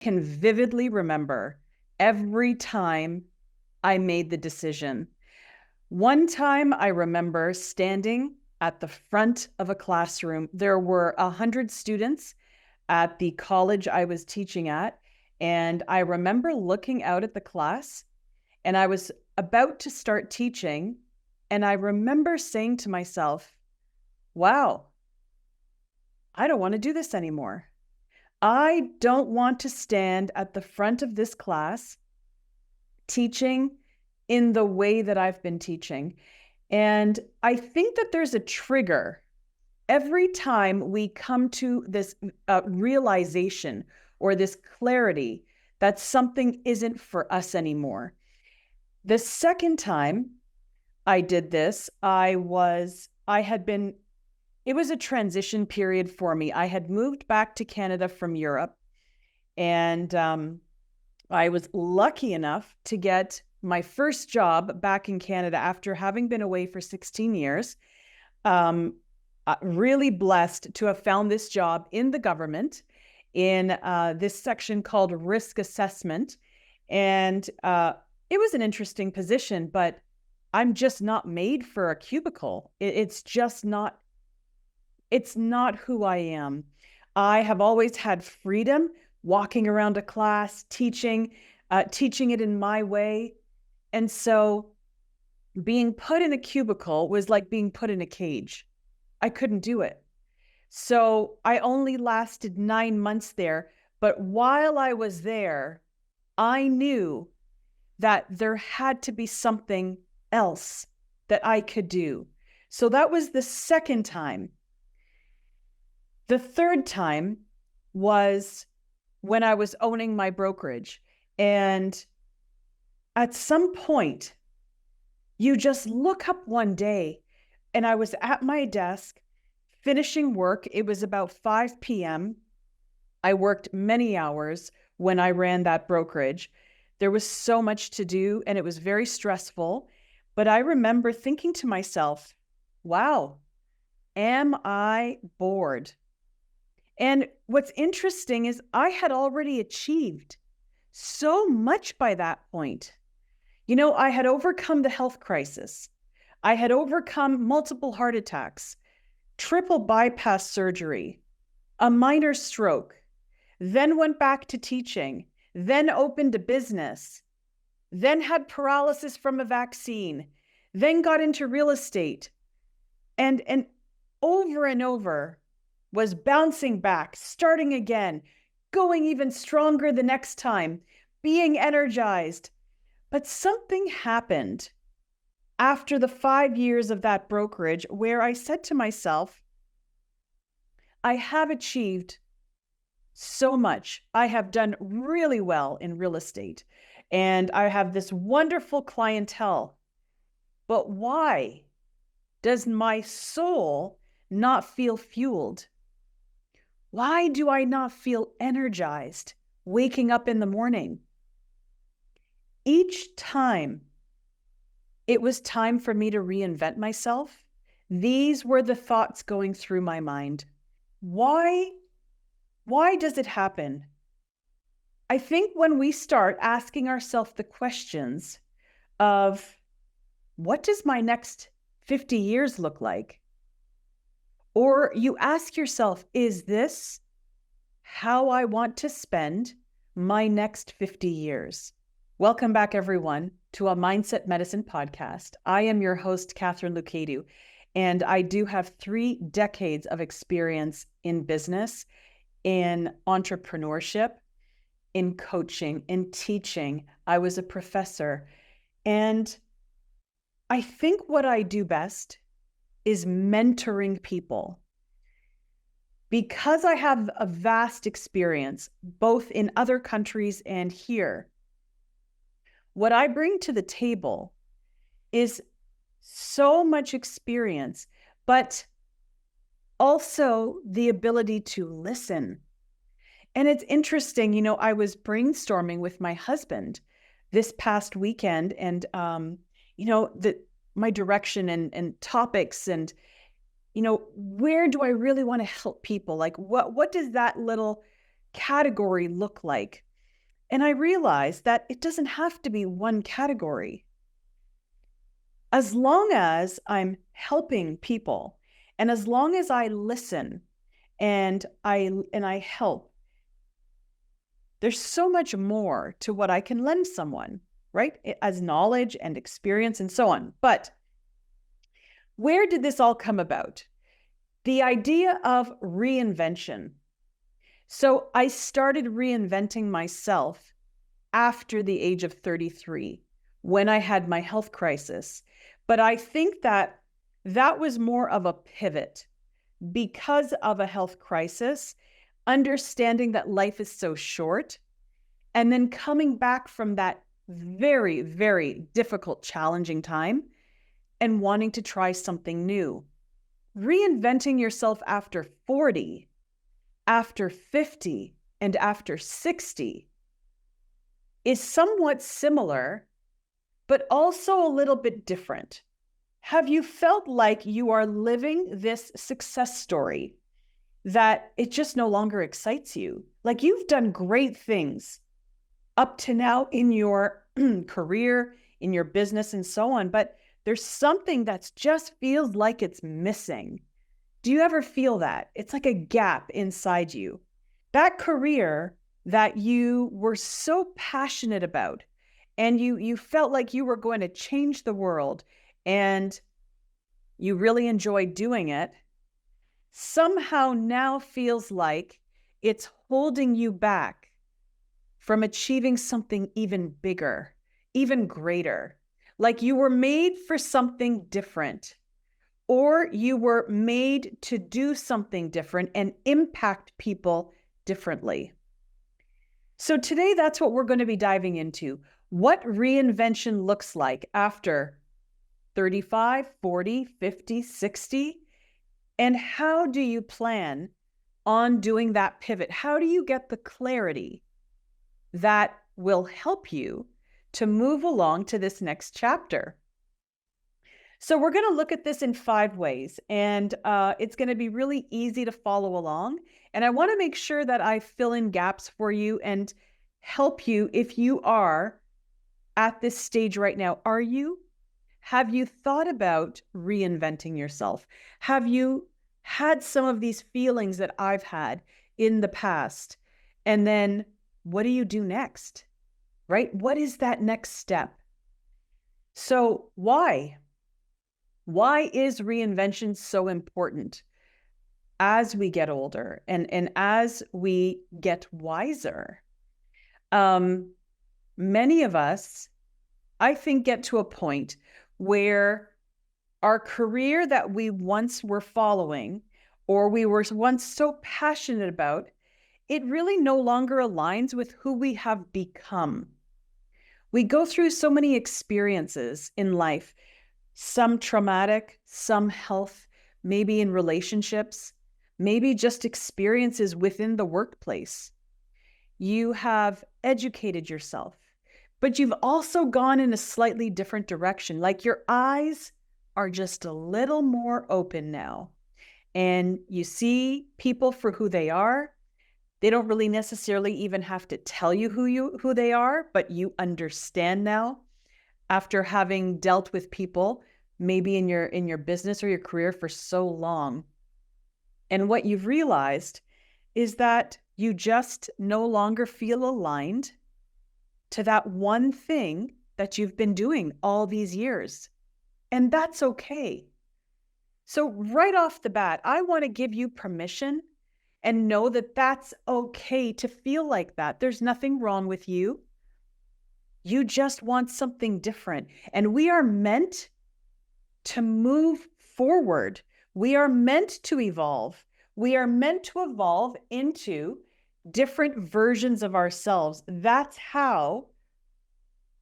can vividly remember every time I made the decision. One time I remember standing at the front of a classroom. There were 100 students at the college I was teaching at. And I remember looking out at the class, and I was about to start teaching. And I remember saying to myself, wow, I don't want to do this anymore. I don't want to stand at the front of this class teaching in the way that I've been teaching. And I think that there's a trigger every time we come to this realization or this clarity that something isn't for us anymore. The second time I did this, it was a transition period for me. I had moved back to Canada from Europe, and I was lucky enough to get my first job back in Canada after having been away for 16 years. Really blessed to have found this job in the government in this section called risk assessment. And it was an interesting position, but I'm just not made for a cubicle. It's not who I am. I have always had freedom walking around a class, teaching it in my way. And so being put in a cubicle was like being put in a cage. I couldn't do it. So I only lasted 9 months there. But while I was there, I knew that there had to be something else that I could do. So that was the second time. The third time was when I was owning my brokerage. And at some point, you just look up one day, and I was at my desk finishing work. It was about 5 p.m. I worked many hours when I ran that brokerage. There was so much to do, and it was very stressful. But I remember thinking to myself, wow, am I bored? And what's interesting is I had already achieved so much by that point. I had overcome the health crisis. I had overcome multiple heart attacks, triple bypass surgery, a minor stroke, then went back to teaching, then opened a business, then had paralysis from a vaccine, then got into real estate, and over was bouncing back, starting again, going even stronger the next time, being energized. But something happened after the 5 years of that brokerage where I said to myself, I have achieved so much. I have done really well in real estate, and I have this wonderful clientele. But why does my soul not feel fueled? Why do I not feel energized waking up in the morning? Each time it was time for me to reinvent myself, these were the thoughts going through my mind. Why does it happen? I think when we start asking ourselves the questions of, what does my next 50 years look like? Or you ask yourself, is this how I want to spend my next 50 years? Welcome back, everyone, to a Mindset Medicine podcast. I am your host, Catherine Lucadu, and I do have 3 decades of experience in business, in entrepreneurship, in coaching, in teaching. I was a professor. And I think what I do best is mentoring people. Because I have a vast experience, both in other countries and here, what I bring to the table is so much experience, but also the ability to listen. And it's interesting, I was brainstorming with my husband this past weekend, and my direction and topics, and where do I really want to help people? Like what does that little category look like? And I realized that it doesn't have to be one category. As long as I'm helping people, and as long as I listen and I help, there's so much more to what I can lend someone, right? As knowledge and experience and so on. But where did this all come about? The idea of reinvention. So I started reinventing myself after the age of 33 when I had my health crisis. But I think that that was more of a pivot because of a health crisis, understanding that life is so short, and then coming back from that very, very difficult, challenging time and wanting to try something new. Reinventing yourself after 40, after 50, and after 60 is somewhat similar, but also a little bit different. Have you felt like you are living this success story that it just no longer excites you? Like you've done great things up to now in your career, in your business, and so on, but there's something that just feels like it's missing. Do you ever feel that? It's like a gap inside you. That career that you were so passionate about and you felt like you were going to change the world and you really enjoyed doing it, somehow now feels like it's holding you back from achieving something even bigger, even greater. Like you were made for something different, or you were made to do something different and impact people differently. So today, that's what we're going to be diving into. What reinvention looks like after 35, 40, 50, 60, and how do you plan on doing that pivot? How do you get the clarity that will help you to move along to this next chapter? So we're going to look at this in 5 ways, and it's going to be really easy to follow along. And I want to make sure that I fill in gaps for you and help you if you are at this stage right now. Are you? Have you thought about reinventing yourself? Have you had some of these feelings that I've had in the past? And then what do you do next? Right? What is that next step? So why? Why is reinvention so important as we get older and as we get wiser? Many of us, I think, get to a point where our career that we once were following or we were once so passionate about, it really no longer aligns with who we have become. We go through so many experiences in life, some traumatic, some health, maybe in relationships, maybe just experiences within the workplace. You have educated yourself, but you've also gone in a slightly different direction. Like your eyes are just a little more open now, and you see people for who they are. They don't really necessarily even have to tell you who they are, but you understand now after having dealt with people maybe in your business or your career for so long. And what you've realized is that you just no longer feel aligned to that one thing that you've been doing all these years. And that's okay. So right off the bat, I want to give you permission and know that that's okay to feel like that. There's nothing wrong with you. You just want something different. And we are meant to move forward. We are meant to evolve. We are meant to evolve into different versions of ourselves. That's how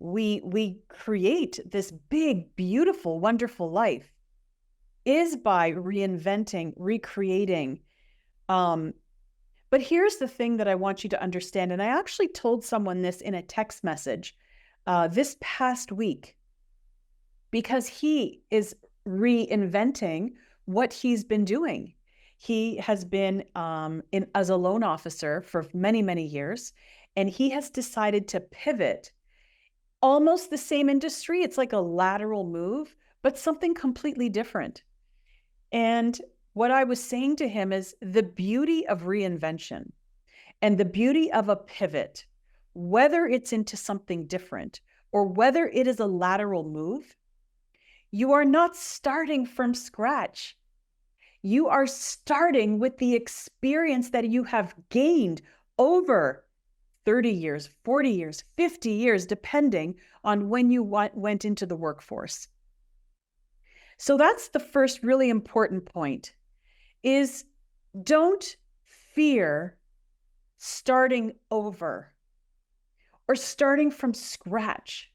we create this big, beautiful, wonderful life, is by reinventing, recreating. But here's the thing that I want you to understand. And I actually told someone this in a text message this past week, because he is reinventing what he's been doing. He has been as a loan officer for many, many years, and he has decided to pivot. Almost the same industry. It's like a lateral move, but something completely different. And what I was saying to him is the beauty of reinvention and the beauty of a pivot, whether it's into something different or whether it is a lateral move, you are not starting from scratch. You are starting with the experience that you have gained over 30 years, 40 years, 50 years, depending on when you went into the workforce. So that's the first really important point, is don't fear starting over or starting from scratch,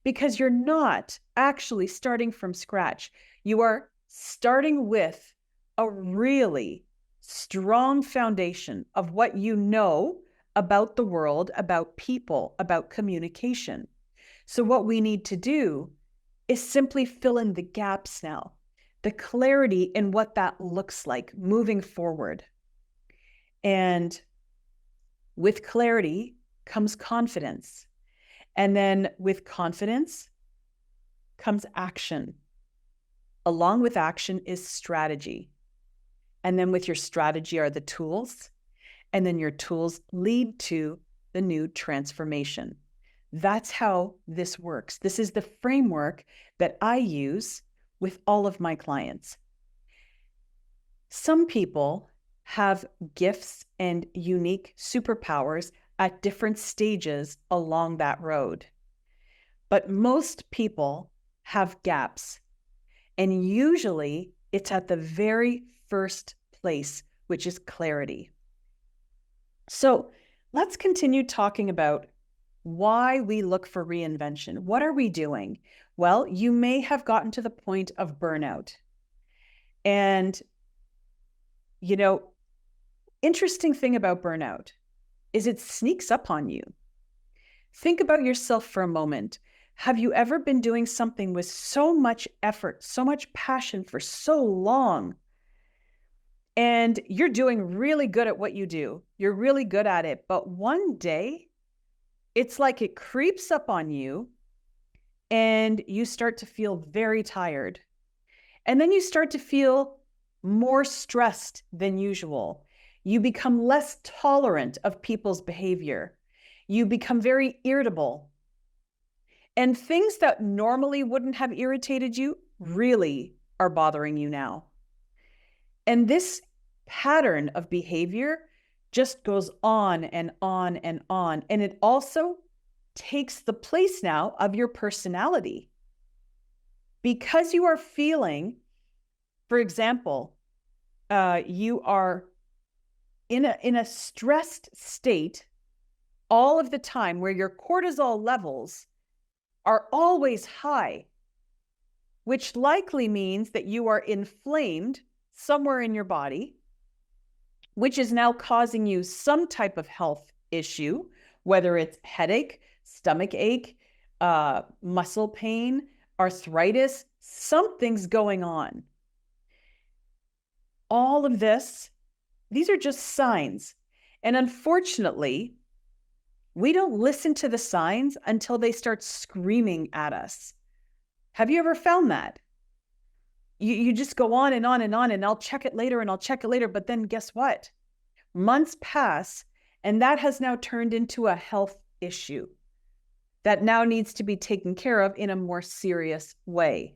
because you're not actually starting from scratch. You are starting with a really strong foundation of what you know about the world, about people, about communication. So what we need to do is simply fill in the gaps now, the clarity in what that looks like moving forward. And with clarity comes confidence. And then with confidence comes action. Along with action is strategy. And then with your strategy are the tools. And then your tools lead to the new transformation. That's how this works. This is the framework that I use with all of my clients. Some people have gifts and unique superpowers at different stages along that road. But most people have gaps. And usually it's at the very first place, which is clarity. So let's continue talking about why we look for reinvention. What are we doing? Well, you may have gotten to the point of burnout. And, interesting thing about burnout is it sneaks up on you. Think about yourself for a moment. Have you ever been doing something with so much effort, so much passion for so long, and you're doing really good at what you do? You're really good at it. But one day, it's like it creeps up on you and you start to feel very tired. And then you start to feel more stressed than usual. You become less tolerant of people's behavior. You become very irritable. And things that normally wouldn't have irritated you really are bothering you now. And this pattern of behavior just goes on and on and on. And it also takes the place now of your personality. Because you are feeling, for example, you are in a stressed state all of the time where your cortisol levels are always high, which likely means that you are inflamed somewhere in your body, which is now causing you some type of health issue, whether it's headache, stomach ache, muscle pain, arthritis, something's going on. All of this, these are just signs. And unfortunately, we don't listen to the signs until they start screaming at us. Have you ever found that? You just go on and on and on, and I'll check it later and I'll check it later. But then guess what? Months pass, and that has now turned into a health issue that now needs to be taken care of in a more serious way.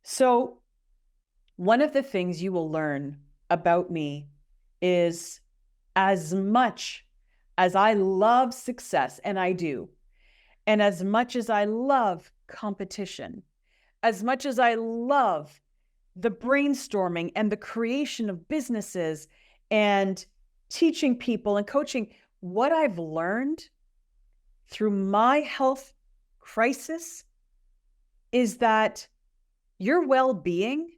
So one of the things you will learn about me is, as much as I love success, and I do, and as much as I love competition, as much as I love the brainstorming and the creation of businesses and teaching people and coaching, what I've learned through my health crisis is that your well-being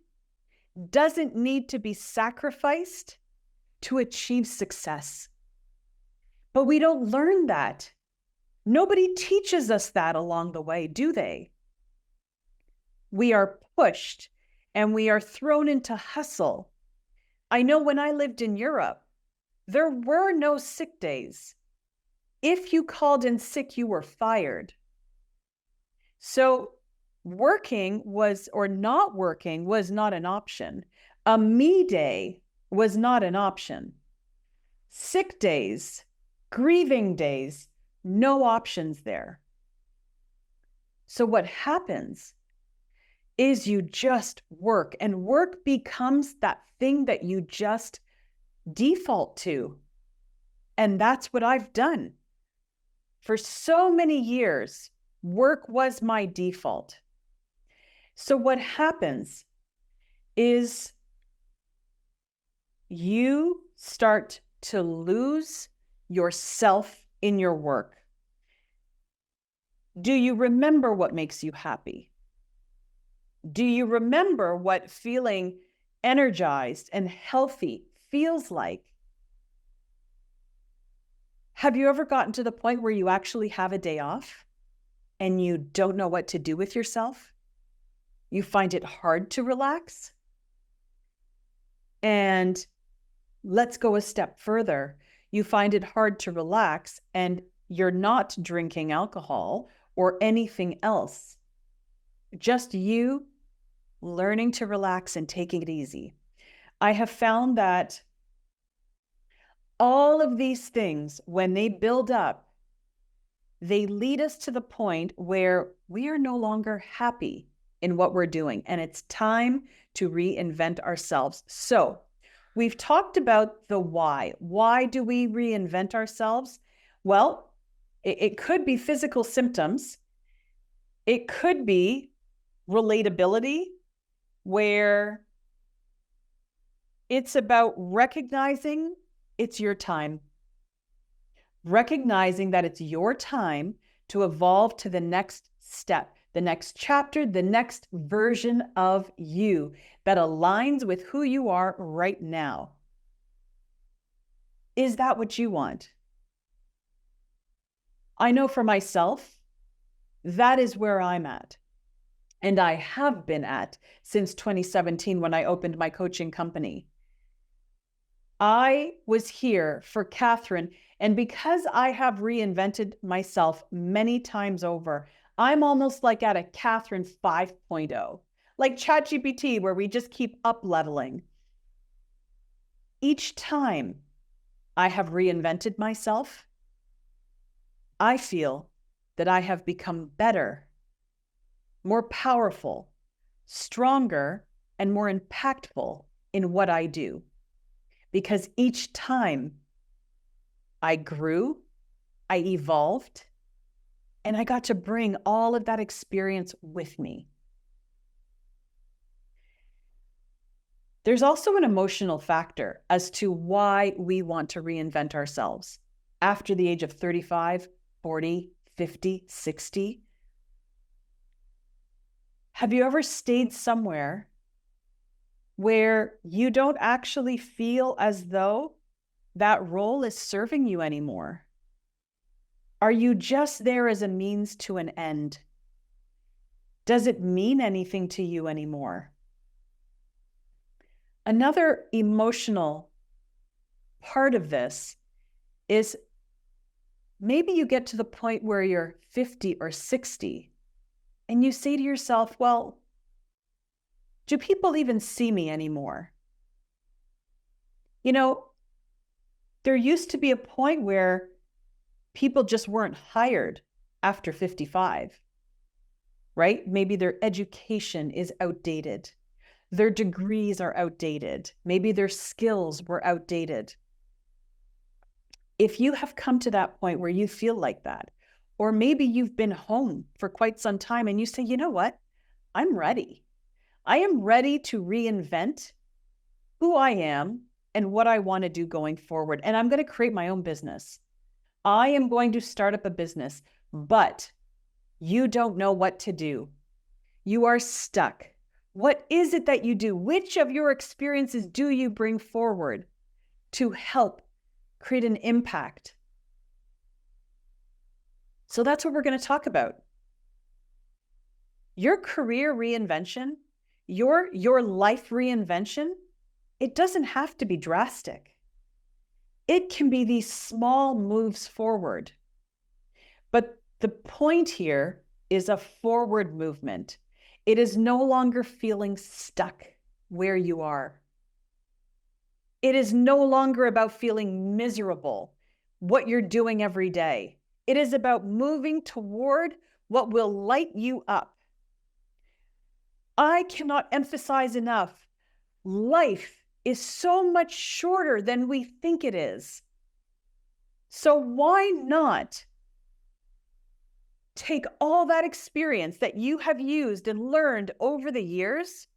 doesn't need to be sacrificed to achieve success. But we don't learn that. Nobody teaches us that along the way, do they? We are pushed and we are thrown into hustle. I know when I lived in Europe, There were no sick days. If you called in sick, you were fired. So working was, or not working was not an option. A me day was not an option. Sick days, grieving days, no options there. So what happens is you just work, and work becomes that thing that you just default to. And that's what I've done. For so many years, work was my default. So what happens is you start to lose yourself in your work. Do you remember what makes you happy? Do you remember what feeling energized and healthy feels like? Have you ever gotten to the point where you actually have a day off and you don't know what to do with yourself? You find it hard to relax? And let's go a step further. You find it hard to relax and you're not drinking alcohol or anything else. Just you learning to relax and taking it easy. I have found that all of these things, when they build up, they lead us to the point where we are no longer happy in what we're doing. And it's time to reinvent ourselves. So we've talked about the why. Why do we reinvent ourselves? Well, it could be physical symptoms. It could be relatability, where it's about recognizing it's your time. Recognizing that it's your time to evolve to the next step, the next chapter, the next version of you that aligns with who you are right now. Is that what you want? I know for myself, that is where I'm at. And I have been at since 2017 when I opened my coaching company. I was here for Catherine, and because I have reinvented myself many times over, I'm almost like at a Catherine 5.0, like ChatGPT, where we just keep up leveling. Each time I have reinvented myself, I feel that I have become better, more powerful, stronger, and more impactful in what I do. Because each time I grew, I evolved, and I got to bring all of that experience with me. There's also an emotional factor as to why we want to reinvent ourselves after the age of 35, 40, 50, 60. Have you ever stayed somewhere where you don't actually feel as though that role is serving you anymore? Are you just there as a means to an end? Does it mean anything to you anymore? Another emotional part of this is maybe you get to the point where you're 50 or 60 and you say to yourself, well, do people even see me anymore? You know, there used to be a point where people just weren't hired after 55, right? Maybe their education is outdated. Their degrees are outdated. Maybe their skills were outdated. If you have come to that point where you feel like that, or maybe you've been home for quite some time and you say, you know what? I'm ready. I am ready to reinvent who I am and what I want to do going forward. And I'm going to create my own business. I am going to start up a business, but you don't know what to do. You are stuck. What is it that you do? Which of your experiences do you bring forward to help create an impact? So that's what we're going to talk about. Your career reinvention, your life reinvention, it doesn't have to be drastic. It can be these small moves forward. But the point here is a forward movement. It is no longer feeling stuck where you are. It is no longer about feeling miserable, what you're doing every day. It is about moving toward what will light you up. I cannot emphasize enough, life is so much shorter than we think it is. So why not take all that experience that you have used and learned over the years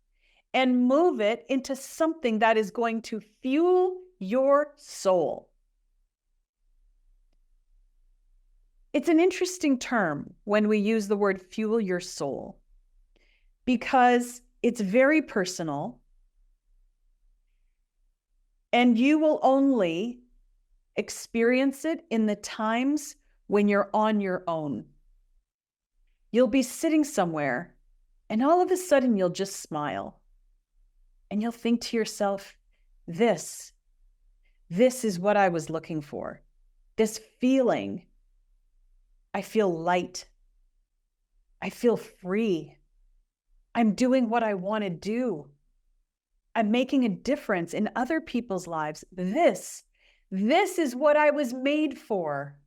and move it into something that is going to fuel your soul? It's an interesting term when we use the word fuel your soul, because it's very personal, and you will only experience it in the times when you're on your own. You'll be sitting somewhere, and all of a sudden you'll just smile. And you'll think to yourself, this is what I was looking for. This feeling. I feel light. I feel free. I'm doing what I want to do. I'm making a difference in other people's lives. This is what I was made for.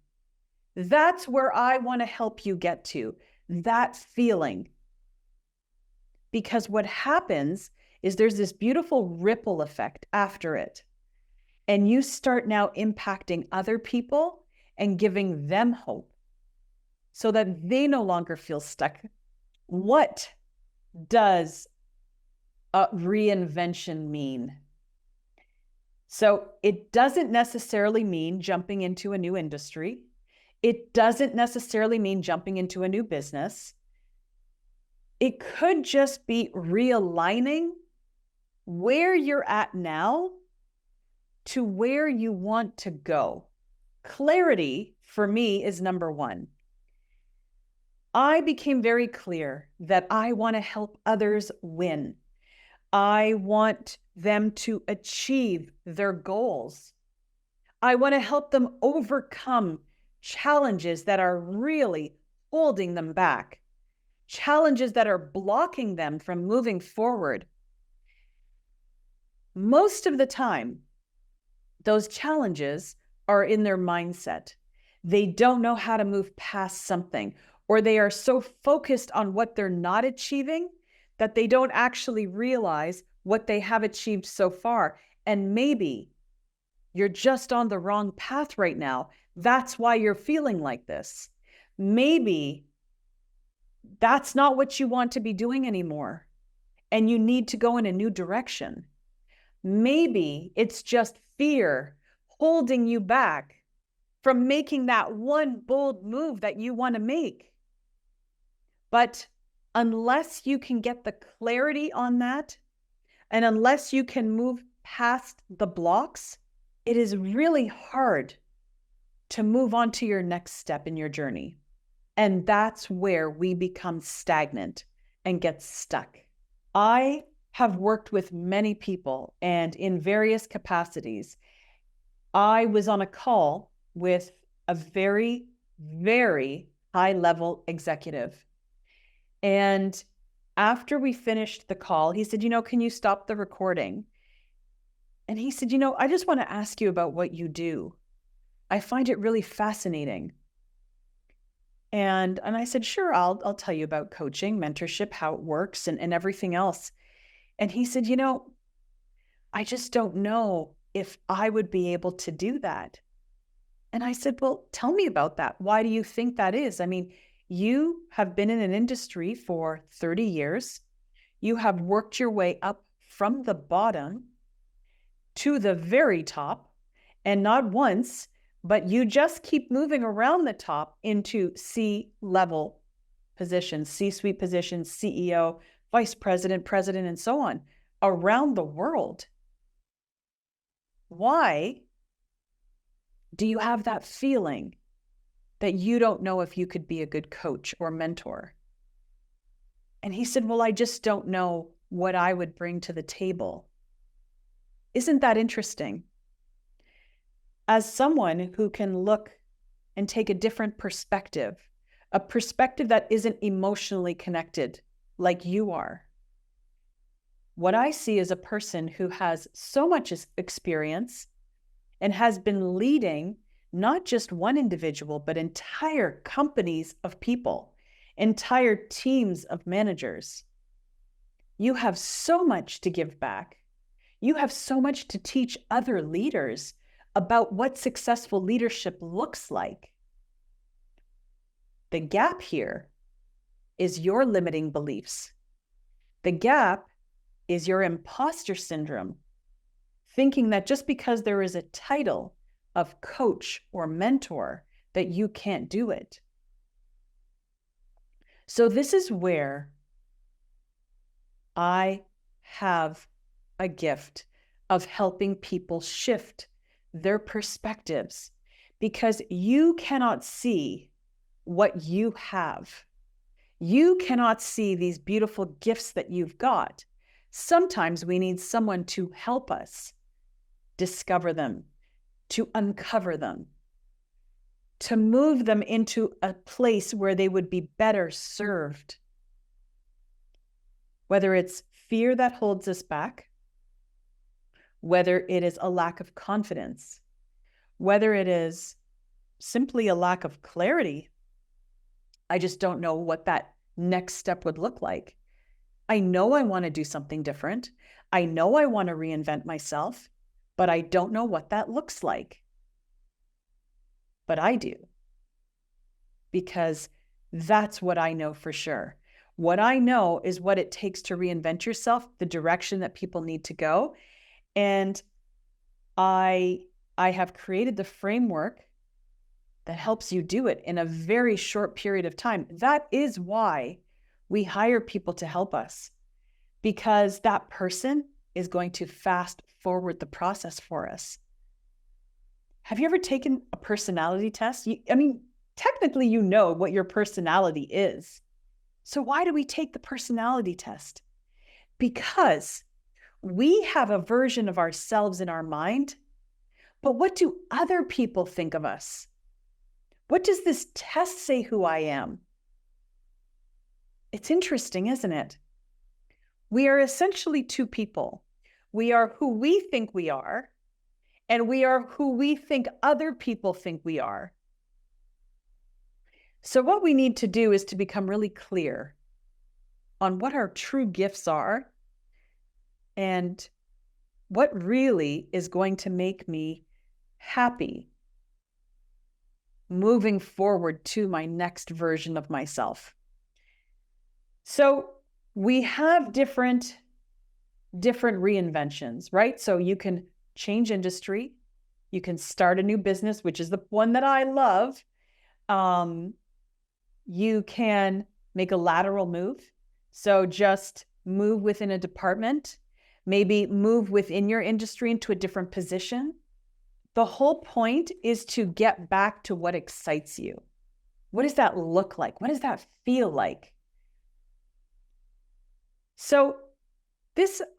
That's where I want to help you get to, that feeling. Because what happens is there's this beautiful ripple effect after it. And you start now impacting other people and giving them hope so that they no longer feel stuck. What does a reinvention mean? So it doesn't necessarily mean jumping into a new industry. It doesn't necessarily mean jumping into a new business. It could just be realigning where you're at now to where you want to go. Clarity for me is number one. I became very clear that I want to help others win. I want them to achieve their goals. I want to help them overcome challenges that are really holding them back, challenges that are blocking them from moving forward. Most of the time, those challenges are in their mindset. They don't know how to move past something, or they are so focused on what they're not achieving that they don't actually realize what they have achieved so far. And maybe you're just on the wrong path right now. That's why you're feeling like this. Maybe that's not what you want to be doing anymore, and you need to go in a new direction. Maybe it's just fear holding you back from making that one bold move that you want to make. But unless you can get the clarity on that, and unless you can move past the blocks, it is really hard to move on to your next step in your journey. And that's where we become stagnant and get stuck. I have worked with many people, and in various capacities. I was on a call with a very, very high-level executive. And after we finished the call, he said, can you stop the recording? And he said, I just want to ask you about what you do. I find it really fascinating. And I said, sure, I'll tell you about coaching, mentorship, how it works, and everything else. And he said, I just don't know if I would be able to do that. And I said, well, tell me about that. Why do you think that is? I mean, you have been in an industry for 30 years. You have worked your way up from the bottom to the very top, and not once, but you just keep moving around the top into C-level positions, C-suite positions, CEO, vice president, president, and so on around the world. Why do you have that feeling that you don't know if you could be a good coach or mentor? And he said, well, I just don't know what I would bring to the table. Isn't that interesting? as someone who can look and take a different perspective, a perspective that isn't emotionally connected like you are. What I see is a person who has so much experience and has been leading not just one individual, but entire companies of people, entire teams of managers. You have so much to give back. You have so much to teach other leaders about what successful leadership looks like. The gap here is your limiting beliefs. The gap is your imposter syndrome, thinking that just because there is a title of coach or mentor, that you can't do it. So this is where I have a gift of helping people shift their perspectives, because you cannot see what you have. You cannot see these beautiful gifts that you've got. Sometimes we need someone to help us discover them, to uncover them, to move them into a place where they would be better served. Whether it's fear that holds us back, whether it is a lack of confidence, whether it is simply a lack of clarity. I just don't know what that next step would look like. I know I want to do something different. I know I want to reinvent myself, but I don't know what that looks like. But I do, because that's what I know for sure. What I know is what it takes to reinvent yourself, the direction that people need to go. And I have created the framework that helps you do it in a very short period of time. That is why we hire people to help us, because that person is going to fast forward the process for us. Have you ever taken a personality test? Technically, you know what your personality is. So why do we take the personality test? Because we have a version of ourselves in our mind, but what do other people think of us? What does this test say who I am? It's interesting, isn't it? We are essentially two people. We are who we think we are, and we are who we think other people think we are. So what we need to do is to become really clear on what our true gifts are and what really is going to make me happy moving forward to my next version of myself. So we have different reinventions, right? So you can change industry, you can start a new business, which is the one that I love. You can make a lateral move. So just move within a department, maybe move within your industry into a different position. The whole point is to get back to what excites you. What does that look like? What does that feel like? So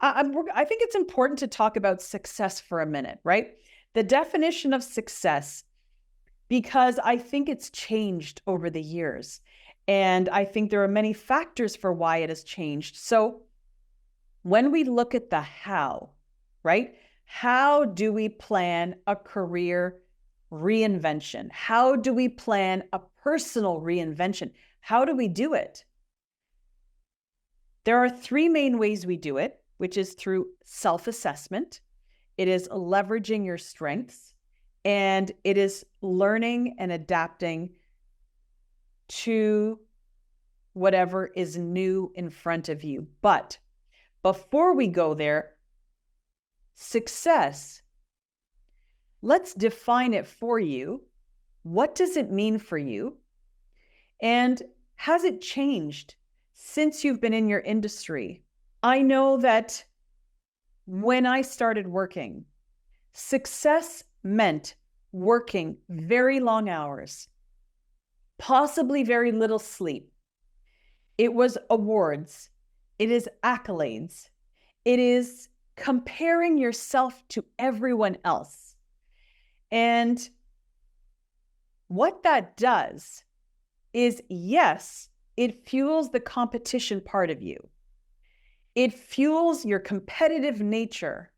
I think it's important to talk about success for a minute, right? The definition of success, because I think it's changed over the years. And I think there are many factors for why it has changed. So when we look at the how, right? How do we plan a career reinvention? How do we plan a personal reinvention? How do we do it? There are three main ways we do it, which is through self-assessment. It is leveraging your strengths, and it is learning and adapting to whatever is new in front of you. But before we go there, success, let's define it for you. What does it mean for you? And has it changed since you've been in your industry? I know that when I started working, success meant working very long hours, possibly very little sleep. It was awards. It is accolades. It is comparing yourself to everyone else. And what that does is, yes, it fuels the competition part of you. It fuels your competitive nature,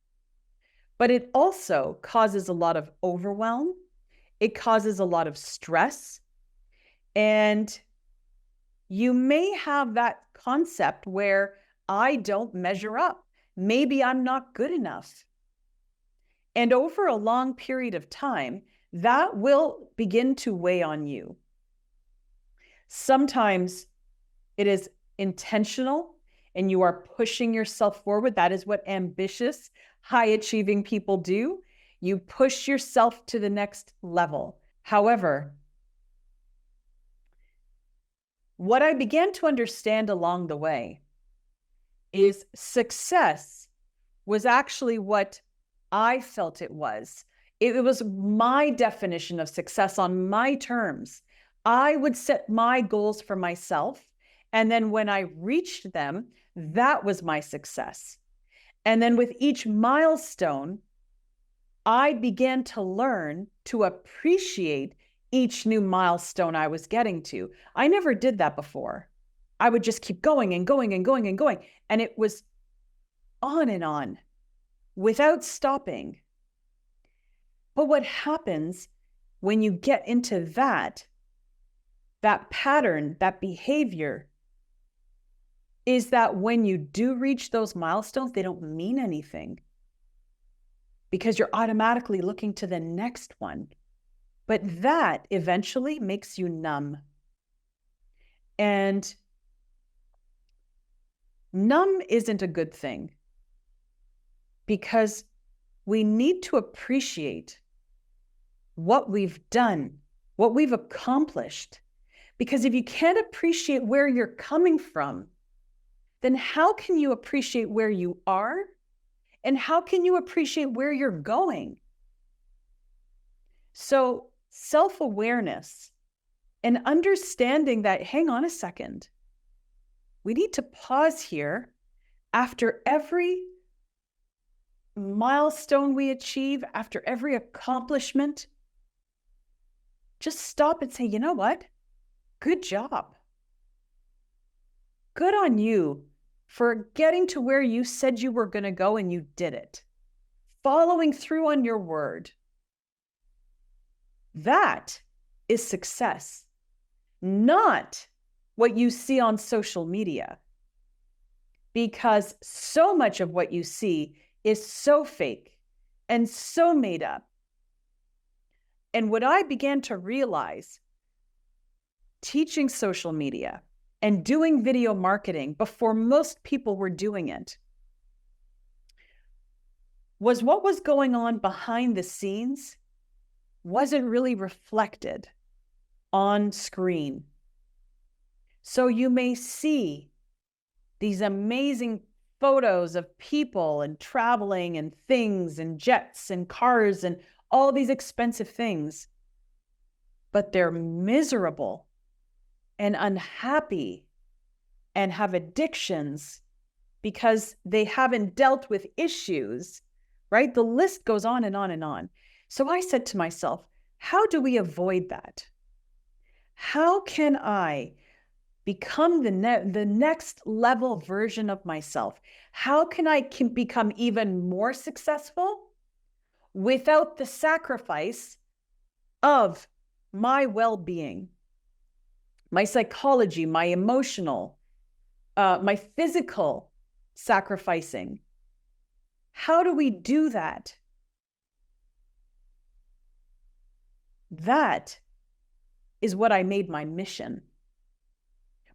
but it also causes a lot of overwhelm. It causes a lot of stress. And you may have that concept where I don't measure up. Maybe I'm not good enough. And over a long period of time, that will begin to weigh on you. Sometimes it is intentional and you are pushing yourself forward. That is what ambitious, high achieving people do. You push yourself to the next level. However, what I began to understand along the way is success was actually what I felt it was. It was my definition of success on my terms. I would set my goals for myself. And then when I reached them, that was my success. And then with each milestone, I began to learn to appreciate each new milestone I was getting to. I never did that before. I would just keep going and going and going and going. And it was on and on without stopping. But what happens when you get into that pattern, that behavior, is that when you do reach those milestones, they don't mean anything because you're automatically looking to the next one. But that eventually makes you numb. And numb isn't a good thing because we need to appreciate what we've done, what we've accomplished. Because if you can't appreciate where you're coming from, then how can you appreciate where you are? And how can you appreciate where you're going? So self-awareness and understanding that, hang on a second, we need to pause here after every milestone we achieve, after every accomplishment. Just stop and say, you know what? Good job. Good on you for getting to where you said you were going to go and you did it. Following through on your word. That is success, not what you see on social media. Because so much of what you see is so fake and so made up. And what I began to realize teaching social media and doing video marketing before most people were doing it was what was going on behind the scenes wasn't really reflected on screen. So you may see these amazing photos of people and traveling and things and jets and cars and all these expensive things, but they're miserable and unhappy and have addictions because they haven't dealt with issues, right? The list goes on and on and on. So I said to myself, how do we avoid that? How can I become the next level version of myself? How can I become even more successful without the sacrifice of my well-being, my psychology, my emotional, my physical sacrificing? How do we do that? That is what I made my mission.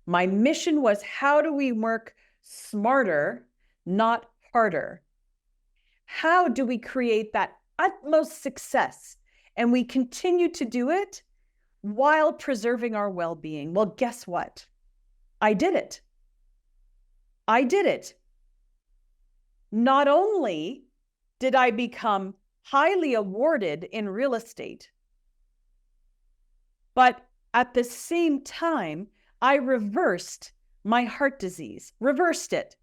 My mission was, how do we work smarter, not harder? How do we create that utmost success? And we continue to do it while preserving our well-being. Well, guess what? I did it. I did it. Not only did I become highly awarded in real estate, but at the same time, I reversed my heart disease, reversed it.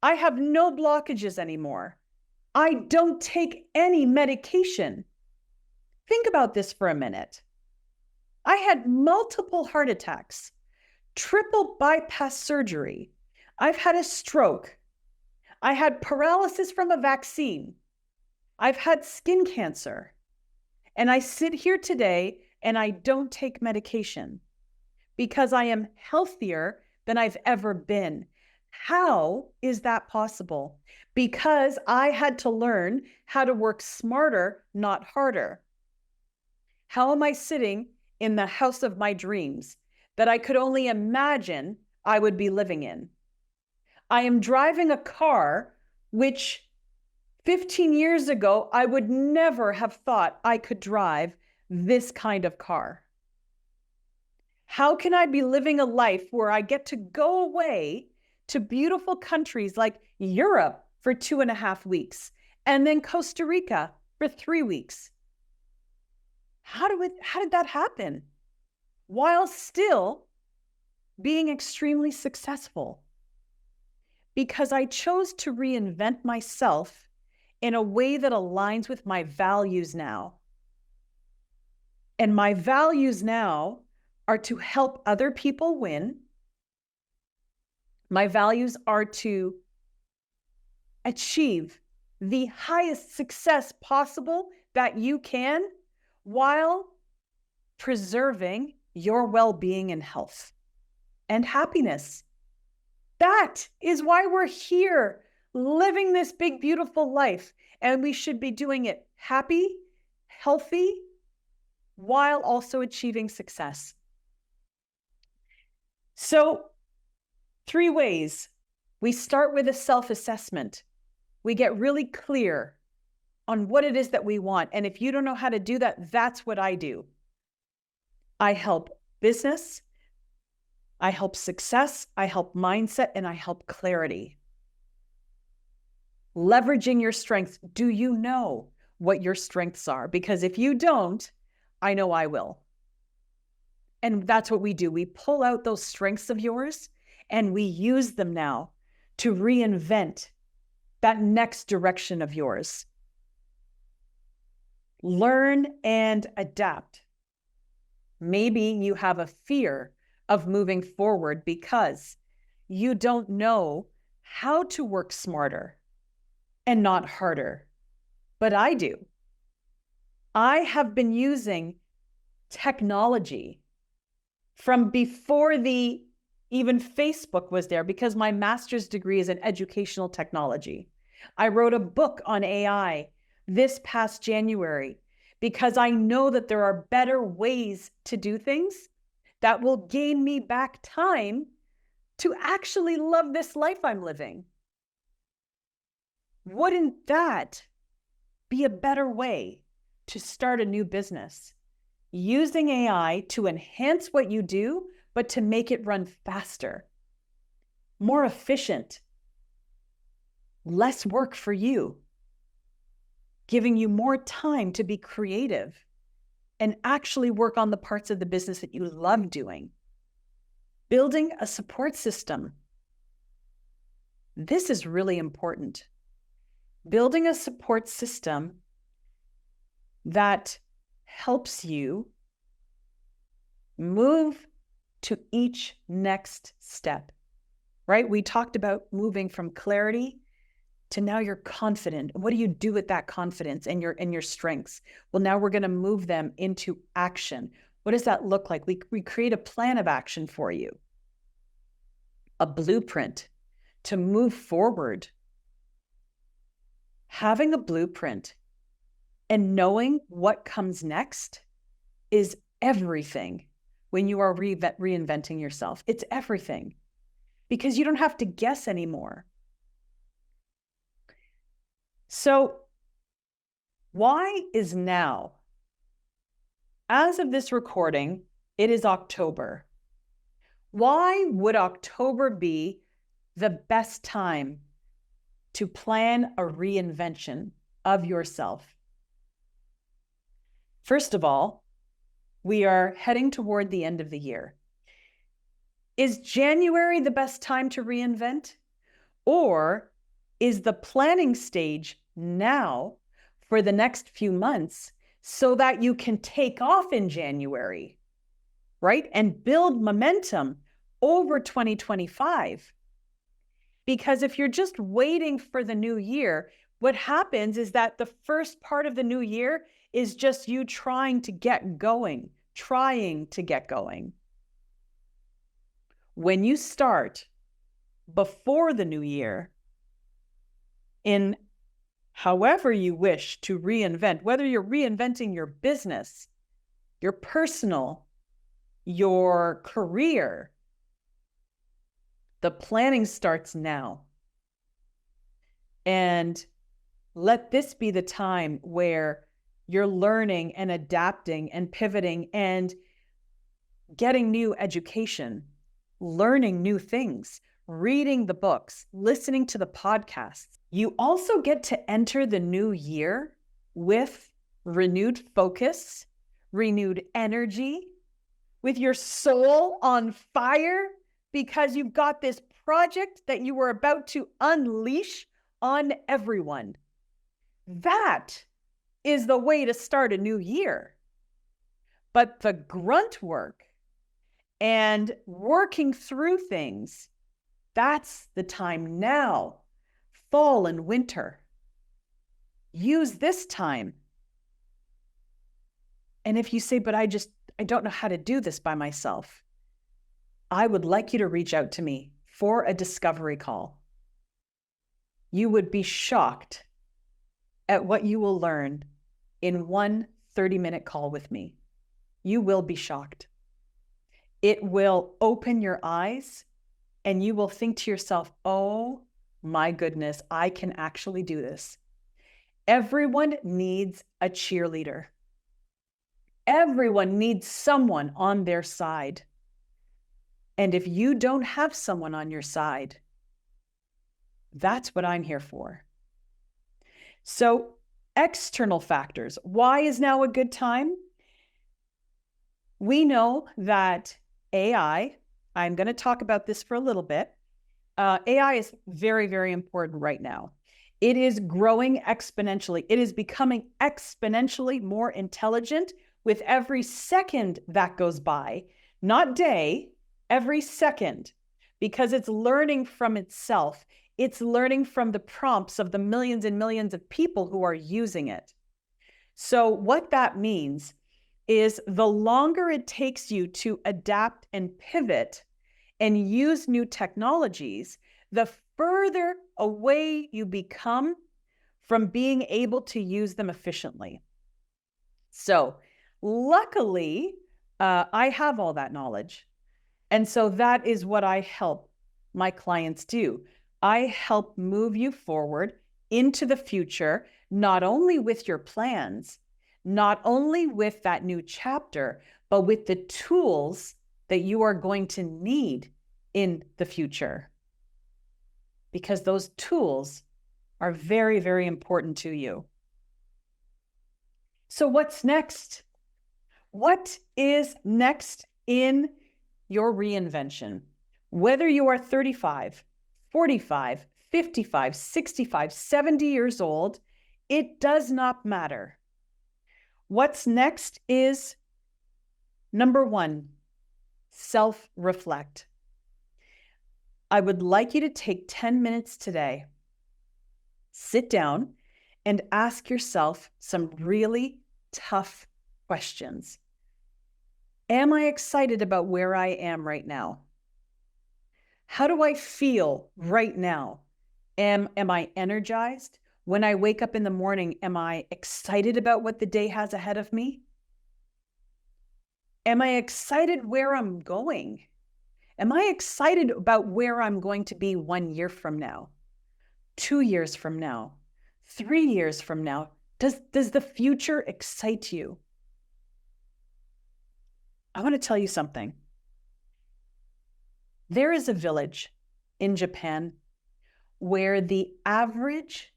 I have no blockages anymore. I don't take any medication. Think about this for a minute. I had multiple heart attacks, triple bypass surgery. I've had a stroke. I had paralysis from a vaccine. I've had skin cancer. And I sit here today and I don't take medication because I am healthier than I've ever been. How is that possible? Because I had to learn how to work smarter, not harder. How am I sitting in the house of my dreams that I could only imagine I would be living in? I am driving a car which 15 years ago, I would never have thought I could drive this kind of car. How can I be living a life where I get to go away to beautiful countries like Europe for 2.5 weeks and then Costa Rica for 3 weeks? How did that happen? While still being extremely successful. Because I chose to reinvent myself in a way that aligns with my values now. And my values now are to help other people win. My values are to achieve the highest success possible that you can while preserving your well-being and health and happiness. That is why we're here, living this big, beautiful life. And we should be doing it happy, healthy, while also achieving success. So 3 ways. We start with a self-assessment. We get really clear on what it is that we want. And if you don't know how to do that, that's what I do. I help business, I help success, I help mindset, and I help clarity. Leveraging your strengths. Do you know what your strengths are? Because if you don't, I know I will. And that's what we do. We pull out those strengths of yours and we use them now to reinvent that next direction of yours. Learn and adapt. Maybe you have a fear of moving forward because you don't know how to work smarter and not harder. But I do. I have been using technology from before even Facebook was there, because my master's degree is in educational technology. I wrote a book on AI this past January because I know that there are better ways to do things that will gain me back time to actually love this life I'm living. Wouldn't that be a better way to start a new business? Using AI to enhance what you do, but to make it run faster, more efficient, less work for you, giving you more time to be creative and actually work on the parts of the business that you love doing. Building a support system. This is really important. Building a support system that helps you move to each next step, right? We talked about moving from clarity to now you're confident. What do you do with that confidence and your strengths? Well, now we're going to move them into action. What does that look like? We create a plan of action for you, a blueprint to move forward. Having a blueprint and knowing what comes next is everything when you are reinventing yourself. It's everything because you don't have to guess anymore. So why is now? As of this recording, it is October. Why would October be the best time to plan a reinvention of yourself? First of all, we are heading toward the end of the year. Is January the best time to reinvent? Or is the planning stage now for the next few months so that you can take off in January, right? And build momentum over 2025. Because if you're just waiting for the new year, what happens is that the first part of the new year is just you trying to get going. When you start before the new year, in however you wish to reinvent, whether you're reinventing your business, your personal, your career, the planning starts now. And let this be the time where you're learning and adapting and pivoting and getting new education, learning new things, reading the books, listening to the podcasts. You also get to enter the new year with renewed focus, renewed energy, with your soul on fire, because you've got this project that you were about to unleash on everyone. That is the way to start a new year. But the grunt work and working through things, that's the time now, fall and winter. Use this time. And if you say, but I don't know how to do this by myself, I would like you to reach out to me for a discovery call. You would be shocked at what you will learn in one 30-minute call with me. You will be shocked. It will open your eyes and you will think to yourself, oh my goodness, I can actually do this. Everyone needs a cheerleader. Everyone needs someone on their side. And if you don't have someone on your side, that's what I'm here for. So, external factors. Why is now a good time? We know that AI, I'm going to talk about this for a little bit. AI is very, very important right now. It is growing exponentially. It is becoming exponentially more intelligent with every second that goes by, not day, every second, because it's learning from itself. It's learning from the prompts of the millions and millions of people who are using it. So what that means is the longer it takes you to adapt and pivot and use new technologies, the further away you become from being able to use them efficiently. So luckily, I have all that knowledge. And so that is what I help my clients do. I help move you forward into the future, not only with your plans, not only with that new chapter, but with the tools that you are going to need in the future. Because those tools are very, very important to you. So what's next? What is next in your reinvention? Whether you are 35, 45, 55, 65, 70 years old, it does not matter. What's next is, number one, self-reflect. I would like you to take 10 minutes today, sit down and ask yourself some really tough questions. Am I excited about where I am right now? How do I feel right now? Am I energized? When I wake up in the morning, am I excited about what the day has ahead of me? Am I excited where I'm going? Am I excited about where I'm going to be 1 year from now, 2 years from now, 3 years from now? Does the future excite you? I want to tell you something. There is a village in Japan where the average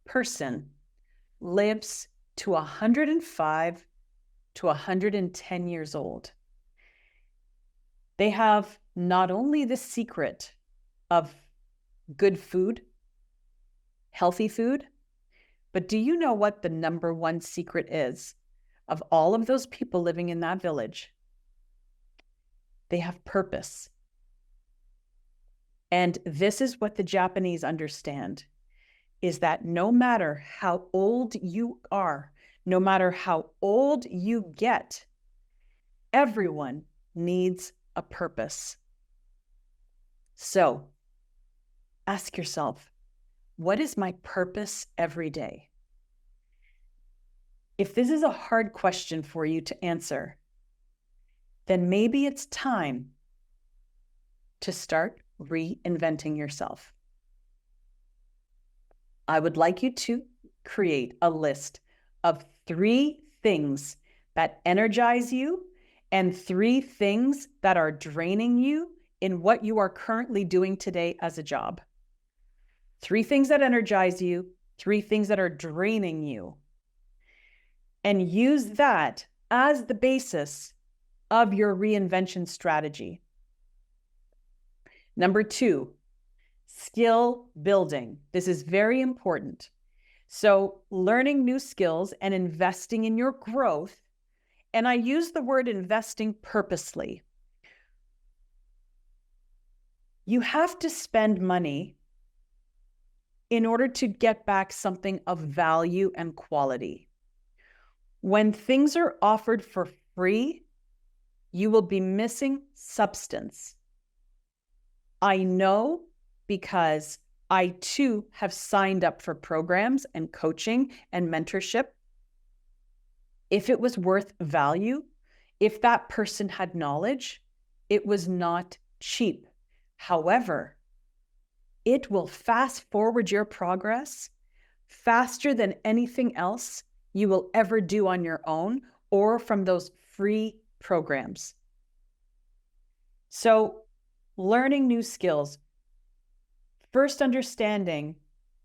person lives to 105 to 110 years old. They have not only the secret of good food, healthy food, but do you know what the number one secret is? of all of those people living in that village, they have purpose. And this is what the Japanese understand, is that no matter how old you are, no matter how old you get, everyone needs a purpose. So ask yourself, what is my purpose every day? If this is a hard question for you to answer, then maybe it's time to start reinventing yourself. I would like you to create a list of 3 things that energize you and 3 things that are draining you in what you are currently doing today as a job. 3 things that energize you, 3 things that are draining you. And use that as the basis of your reinvention strategy. Number 2, skill building. This is very important. So learning new skills and investing in your growth, and I use the word investing purposely. You have to spend money in order to get back something of value and quality. When things are offered for free, you will be missing substance. I know because I too have signed up for programs and coaching and mentorship. If it was worth value, if that person had knowledge, it was not cheap. However, it will fast forward your progress faster than anything else you will ever do on your own or from those free programs. So, learning new skills, first understanding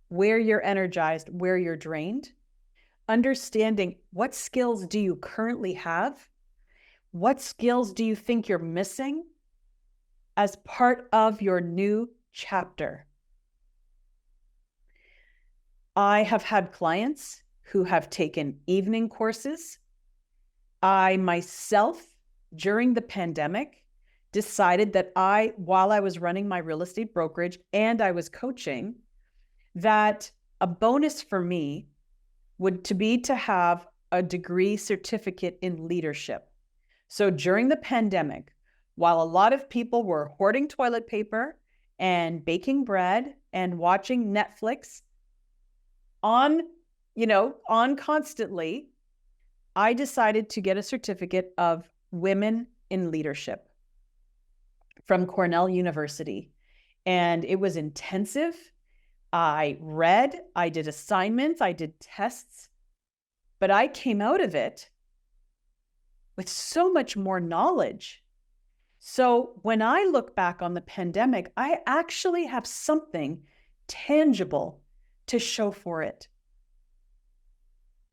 where you're energized, where you're drained, understanding what skills do you currently have, what skills do you think you're missing as part of your new chapter. I have had clients who have taken evening courses. I myself, during the pandemic, decided that while I was running my real estate brokerage and I was coaching, that a bonus for me would be to have a degree certificate in leadership. So during the pandemic, while a lot of people were hoarding toilet paper and baking bread and watching Netflix on constantly, I decided to get a certificate of Women in Leadership from Cornell University. And it was intensive. I read, I did assignments, I did tests, but I came out of it with so much more knowledge. So when I look back on the pandemic, I actually have something tangible to show for it.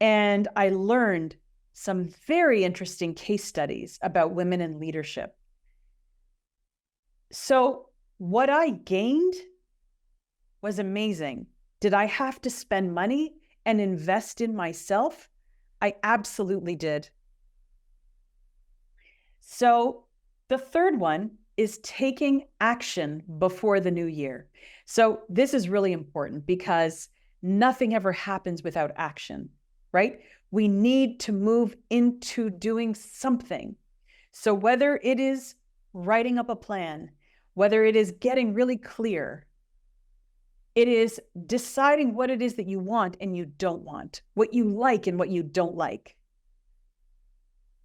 And I learned some very interesting case studies about women in leadership. So what I gained was amazing. Did I have to spend money and invest in myself? I absolutely did. So the third one is taking action before the new year. So this is really important because nothing ever happens without action, right? We need to move into doing something. So whether it is writing up a plan, whether it is getting really clear, it is deciding what it is that you want and you don't want, what you like and what you don't like.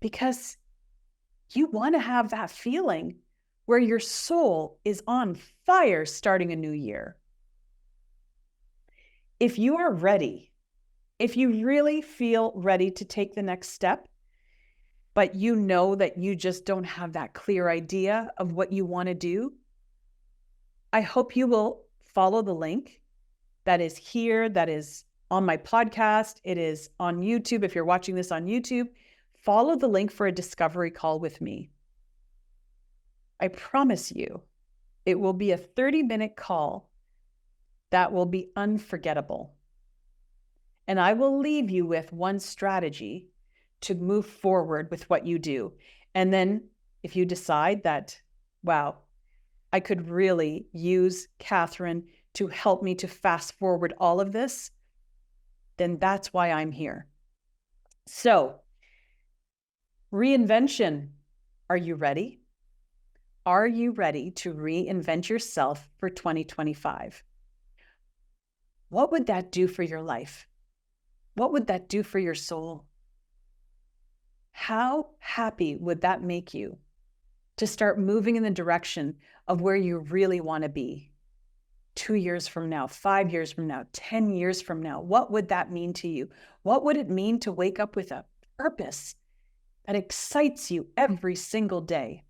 Because you want to have that feeling where your soul is on fire starting a new year. If you are ready, if you really feel ready to take the next step, but you know that you just don't have that clear idea of what you want to do, I hope you will follow the link that is here, that is on my podcast. It is on YouTube. If you're watching this on YouTube, follow the link for a discovery call with me. I promise you, it will be a 30-minute call that will be unforgettable. And I will leave you with one strategy to move forward with what you do. And then if you decide that, wow, I could really use Catherine to help me to fast forward all of this, then that's why I'm here. So, reinvention. Are you ready? Are you ready to reinvent yourself for 2025? What would that do for your life? What would that do for your soul? How happy would that make you to start moving in the direction of where you really want to be 2 years from now, 5 years from now, 10 years from now? What would that mean to you? What would it mean to wake up with a purpose that excites you every single day?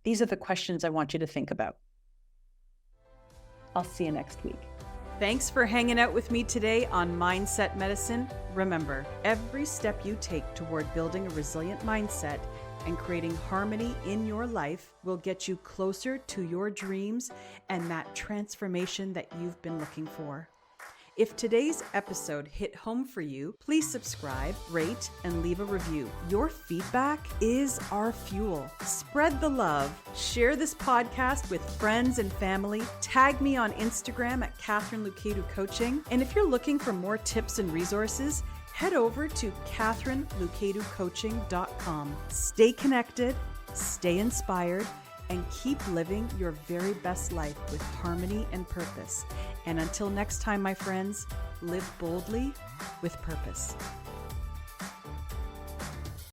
These are the questions I want you to think about. I'll see you next week. Thanks for hanging out with me today on Mindset Medicine. Remember, every step you take toward building a resilient mindset and creating harmony in your life will get you closer to your dreams and that transformation that you've been looking for. If today's episode hit home for you, please subscribe, rate, and leave a review. Your feedback is our fuel. Spread the love. Share this podcast with friends and family. Tag me on Instagram at Catherine Lukedu Coaching. And if you're looking for more tips and resources, head over to CatherineLukeduCoaching.com. Stay connected, stay inspired, and keep living your very best life with harmony and purpose. And until next time, my friends, live boldly with purpose.